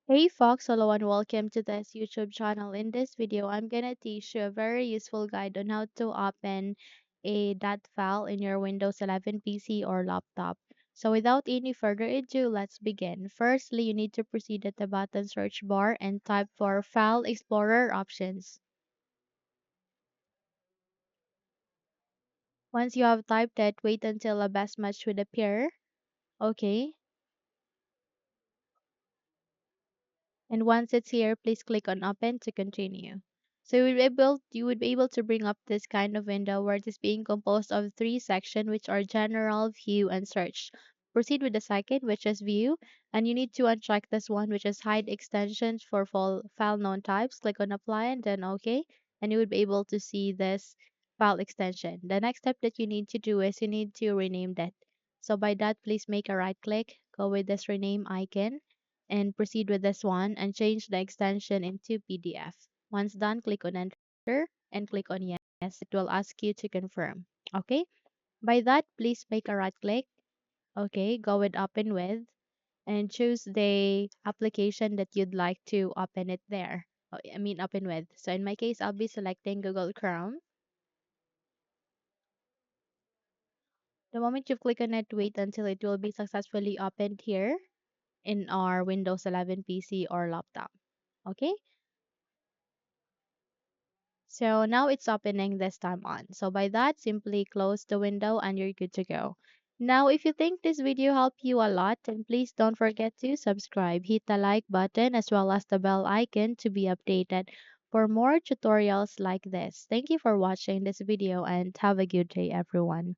Hey folks, hello and welcome to this YouTube channel. In this video, I'm gonna teach you a very useful guide on how to open a DAT file in your Windows 11 PC or laptop. So without any further ado, let's begin. Firstly, you need to proceed at the button search bar and type for File Explorer options. Once you have typed it, wait until a best match would appear. Okay. And once it's here, please click on open to continue. So you would be able to bring up this kind of window where it is being composed of three sections which are general, view, and search. Proceed with the second, which is view, and you need to uncheck this one which is hide extensions for file known types. Click on apply and then OK, and you would be able to see this file extension. The next step that you need to do is you need to rename that. So by that, please make a right click, go with this rename icon and proceed with this one and change the extension into PDF. Once done, click on enter and click on yes. It will ask you to confirm. Okay. By that, please make a right click. Okay. Go with open with and choose the application that you'd like to open it there. Open with. So in my case, I'll be selecting Google Chrome. The moment you click on it, wait until it will be successfully opened here in our Windows 11 PC or laptop. Okay. So now it's opening this time on. So by that, simply close the window and you're good to go. Now, if you think this video helped you a lot, then please don't forget to subscribe, hit the like button as well as the bell icon to be updated for more tutorials like this. Thank you for watching this video and have a good day, everyone.